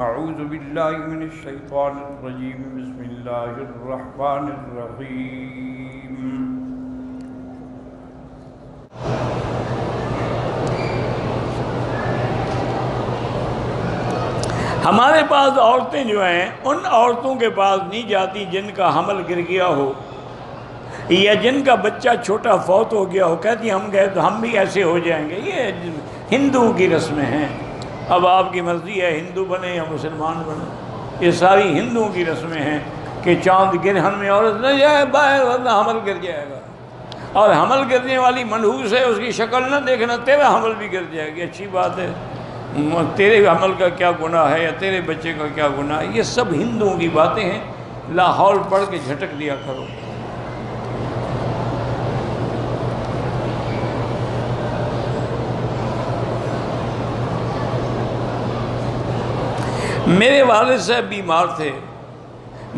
اعوذ باللہ من الشیطان الرجیم بسم اللہ الرحمن الرحیم ہمارے پاس عورتیں جو ہیں ان عورتوں کے پاس نہیں جاتی جن کا حمل گر گیا ہو یا جن کا بچہ چھوٹا فوت ہو گیا ہو، کہتی ہم گئے تو ہم بھی ایسے ہو جائیں گے۔ یہ ہندوؤں کی رسمیں ہیں، اب آپ کی مرضی ہے ہندو بنے یا مسلمان بنے، یہ ساری ہندوؤں کی رسمیں ہیں کہ چاند گرہن میں عورت نہ جائے باہر ورنہ حمل گر جائے گا، اور حمل گرنے والی منحوس ہے، اس کی شکل نہ دیکھنا، تیرا حمل بھی گر جائے گی۔ اچھی بات ہے، تیرے حمل کا کیا گناہ ہے یا تیرے بچے کا کیا گناہ ہے؟ یہ سب ہندوؤں کی باتیں ہیں، لاہور پڑھ کے جھٹک دیا کرو۔ میرے والد صاحب بیمار تھے،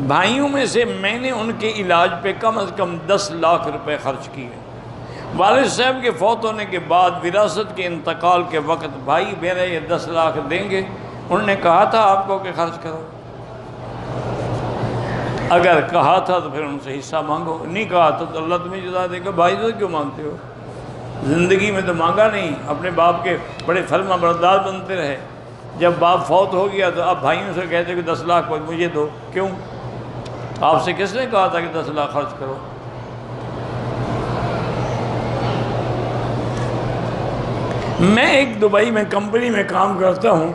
بھائیوں میں سے میں نے ان کے علاج پہ کم از کم 10 لاکھ روپے خرچ کیے۔ والد صاحب کے فوت ہونے کے بعد وراثت کے انتقال کے وقت بھائی میرے یہ 10 لاکھ دیں گے، انہوں نے کہا تھا آپ کو کہ خرچ کرو؟ اگر کہا تھا تو پھر ان سے حصہ مانگو، نہیں کہا تھا تو اللہ تمہیں جزا دے گا۔ بھائی تو کیوں مانگتے ہو؟ زندگی میں تو مانگا نہیں، اپنے باپ کے بڑے فرما بردار بنتے رہے، جب باپ فوت ہو گیا تو اب بھائیوں سے کہتے کہ 10 لاکھ مجھے دو۔ کیوں؟ آپ سے کس نے کہا تھا کہ 10 لاکھ خرچ کرو؟ میں ایک دبئی میں کمپنی میں کام کرتا ہوں،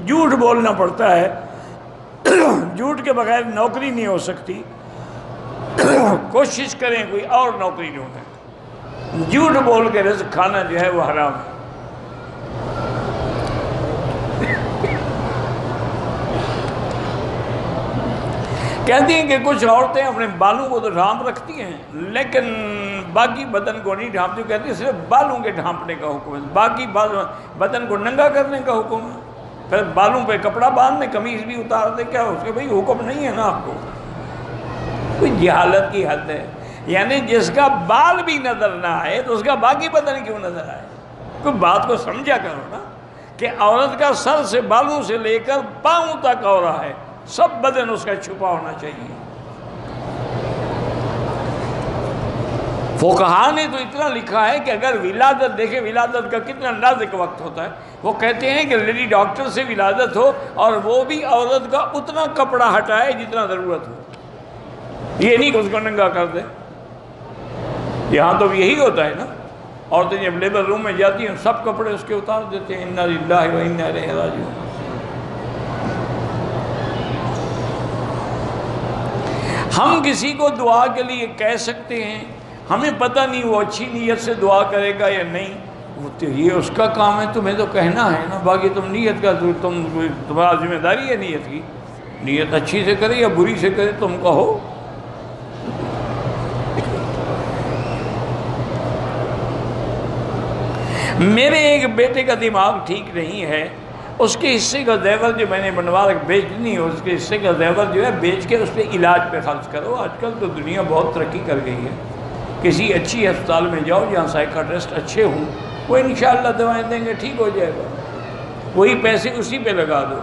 جھوٹ بولنا پڑتا ہے، جھوٹ کے بغیر نوکری نہیں ہو سکتی، کوشش کریں کوئی اور نوکری ڈھونڈیں، جھوٹ بول کے رزق کھانا جو ہے وہ حرام ہے۔ کہتی ہیں کہ کچھ عورتیں اپنے بالوں کو تو ڈھانپ رکھتی ہیں لیکن باقی بدن کو نہیں ڈھانپتی، کہتی ہیں صرف بالوں کے ڈھانپنے کا حکم ہے، باقی بدن کو ننگا کرنے کا حکم ہے، پھر بالوں پہ کپڑا باندھنے، قمیض بھی اتار دے، کیا اس کے بھئی حکم نہیں ہے نا آپ کو؟ کوئی جہالت کی حد ہے، یعنی جس کا بال بھی نظر نہ آئے تو اس کا باقی بدن کیوں نظر آئے؟ کوئی بات کو سمجھا کرو نا کہ عورت کا سر سے بالوں سے لے کر پاؤں تک عورت ہے، سب بدن اس کا چھپا ہونا چاہیے۔ فقہا نے تو اتنا لکھا ہے کہ اگر ولادت دیکھیں، ولادت کا کتنا نازک وقت ہوتا ہے، وہ کہتے ہیں کہ لیڈی ڈاکٹر سے ولادت ہو اور وہ بھی عورت کا اتنا کپڑا ہٹائے جتنا ضرورت ہو، یہ نہیں کہ اس کو ننگا کر دے۔ یہاں تو یہی ہوتا ہے نا، عورتیں جب لیبر روم میں جاتی ہیں سب کپڑے اس کے اتار دیتے ہیں، انا للہ و انا الیہ راجعون۔ ہم کسی کو دعا کے لیے کہہ سکتے ہیں، ہمیں پتہ نہیں وہ اچھی نیت سے دعا کرے گا یا نہیں، وہ تو یہ اس کا کام ہے، تمہیں تو کہنا ہے نا، باقی تم نیت کا تمہارا ذمہ داری ہے نیت کی، نیت اچھی سے کرے یا بری سے کرے تم کہو۔ میرے ایک بیٹے کا دماغ ٹھیک نہیں ہے، اس کے حصے کا زیور جو میں نے بنوا رکھ بیچ نہیں ہو، اس کے حصے کا زیور جو ہے بیچ کے اس پہ علاج پہ خرچ کرو۔ آج کل تو دنیا بہت ترقی کر گئی ہے، کسی اچھی ہسپتال میں جاؤ جہاں سائیکاٹرسٹ اچھے ہوں، وہ انشاءاللہ دوائیں دیں گے، ٹھیک ہو جائے گا، وہی پیسے اسی پہ لگا دو۔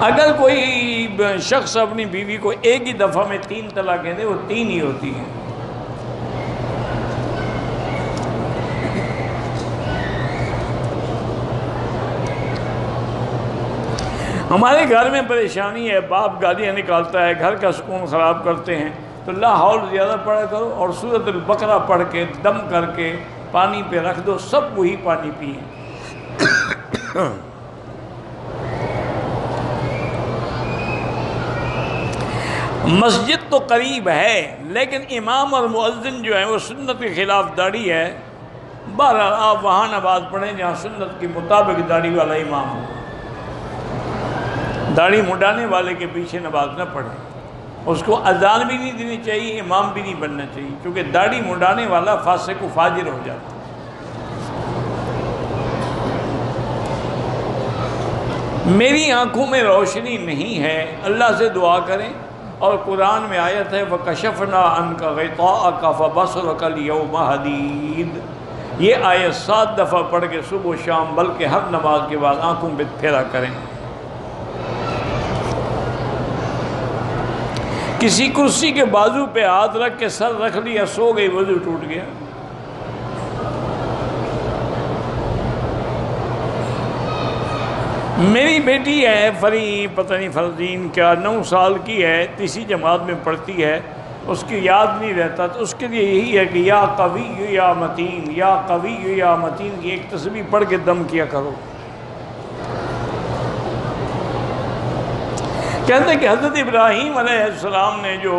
اگر کوئی شخص اپنی بیوی کو ایک ہی دفعہ میں 3 طلاقیں دے، وہ 3 ہی ہوتی ہیں۔ ہمارے گھر میں پریشانی ہے، باپ گالیاں نکالتا ہے، گھر کا سکون خراب کرتے ہیں، تو لا حول زیادہ پڑھا کرو اور سورۃ البقرہ پڑھ کے دم کر کے پانی پہ رکھ دو، سب وہی پانی پئیں۔ مسجد تو قریب ہے لیکن امام اور مؤذن جو ہیں وہ سنت کے خلاف داڑھی ہے، بہرحال آپ وہاں نماز پڑھیں جہاں سنت کے مطابق داڑھی والا امام ہو، داڑھی مڈانے والے کے پیچھے نماز نہ پڑھیں، اس کو اذان بھی نہیں دینی چاہیے، امام بھی نہیں بننا چاہیے، کیونکہ داڑھی مڈانے والا فاسق و فاجر ہو جاتا ہے۔ میری آنکھوں میں روشنی نہیں ہے، اللہ سے دعا کریں اور قرآن میں آیت ہے وَكَشَفْنَا عَنْكَ غِطَاءَكَ فَبَصَرُكَ الْيَوْمَ حَدِيدٌ۔ یہ آیت 7 دفعہ پڑھ کے صبح و شام بلکہ ہر نماز کے بعد آنکھوں پہ پھیرا کریں۔ کسی کرسی کے بازو پہ ہاتھ رکھ کے سر رکھ لیا، سو گئی، وضو ٹوٹ گیا۔ میری بیٹی ہے پتہ نہیں فرزین کیا 9 سال کی ہے، تیسری جماعت میں پڑھتی ہے، اس کی یاد نہیں رہتا، تو اس کے لیے یہی ہے کہ یا قوی یا متین، یا قوی یا متین کی ایک تسبیح پڑھ کے دم کیا کرو۔ کہتے ہیں کہ حضرت ابراہیم علیہ السلام نے جو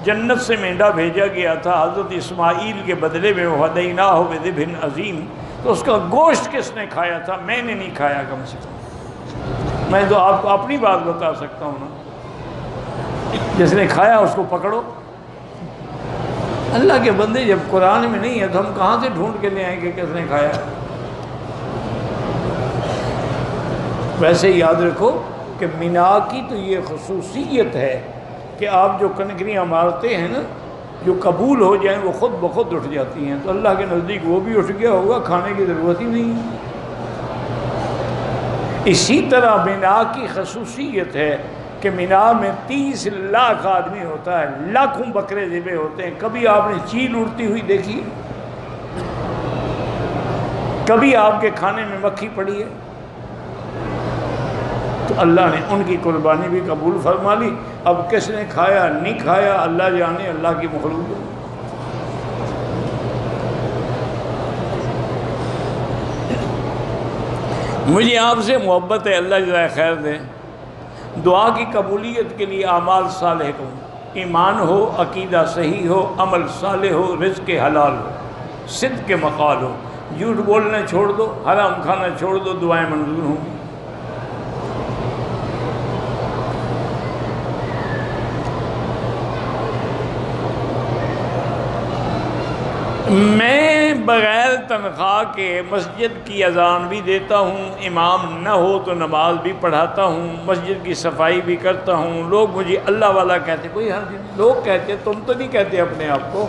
جنت سے مینڈا بھیجا گیا تھا حضرت اسماعیل کے بدلے میں، وَفَدَيْنَاهُ بِذِبْحٍ عَظِيمٍ، تو اس کا گوشت کس نے کھایا تھا؟ میں نے نہیں کھایا، کم سے کم میں تو آپ کو اپنی بات بتا سکتا ہوں نا، جس نے کھایا اس کو پکڑو۔ اللہ کے بندے جب قرآن میں نہیں ہے تو ہم کہاں سے ڈھونڈ کے لے آئیں کہ کس نے کھایا؟ ویسے یاد رکھو کہ مینا کی تو یہ خصوصیت ہے کہ آپ جو کنکریاں مارتے ہیں نا، جو قبول ہو جائیں وہ خود بخود اٹھ جاتی ہیں، تو اللہ کے نزدیک وہ بھی اٹھ گیا ہوگا، کھانے کی ضرورت ہی نہیں ہے۔ اسی طرح مینا کی خصوصیت ہے کہ مینا میں 30 لاکھ آدمی ہوتا ہے، لاکھوں بکرے ذبح ہوتے ہیں۔ کبھی آپ نے چیل اڑتی ہوئی دیکھی ہے؟ کبھی آپ کے کھانے میں مکھی پڑی ہے؟ تو اللہ نے ان کی قربانی بھی قبول فرما لی۔ اب کس نے کھایا نہیں کھایا اللہ جانے، اللہ کی مخلوق ہے۔ مجھے آپ سے محبت ہے، اللہ جزائے خیر دے۔ دعا کی قبولیت کے لیے اعمال صالح ہو، ایمان ہو، عقیدہ صحیح ہو، عمل صالح ہو، رزق حلال ہو، صدق مقال ہو، جھوٹ بولنا چھوڑ دو، حرام کھانا چھوڑ دو، دعائیں منظور ہوں گی۔ میں بغیر تنخواہ کے مسجد کی اذان بھی دیتا ہوں، امام نہ ہو تو نماز بھی پڑھاتا ہوں، مسجد کی صفائی بھی کرتا ہوں۔ لوگ مجھے اللہ والا کہتے، کوئی حرج نہیں، لوگ کہتے، تم تو نہیں کہتے اپنے آپ کو۔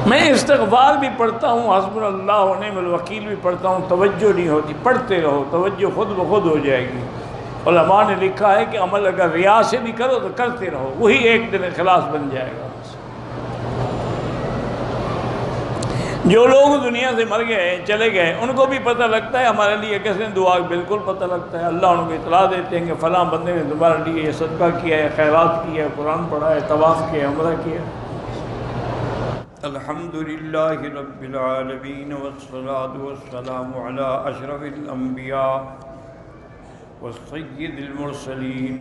میں استغفار بھی پڑھتا ہوں، حسبنا اللہ و نعم الوکیل بھی پڑھتا ہوں، توجہ نہیں ہوتی، پڑھتے رہو، توجہ خود بخود ہو جائے گی۔ علماء نے لکھا ہے کہ عمل اگر ریا سے بھی کرو تو کرتے رہو، وہی ایک دن اخلاص بن جائے گا۔ جو لوگ دنیا سے مر گئے، چلے گئے، ان کو بھی پتہ لگتا ہے ہمارے لیے کس نے دعا، بالکل پتہ لگتا ہے۔ اللہ ان کو اطلاع دیتے ہیں کہ فلاں بندے نے تمہارے لیے یہ صدقہ کیا ہے، خیرات کیا ہے، قرآن پڑھا ہے، طواف کیا ہے، عمرہ کیا ہے۔ الحمدللہ رب العالمین والصلاة والسلام علی اشرف الانبیاء والسید المرسلین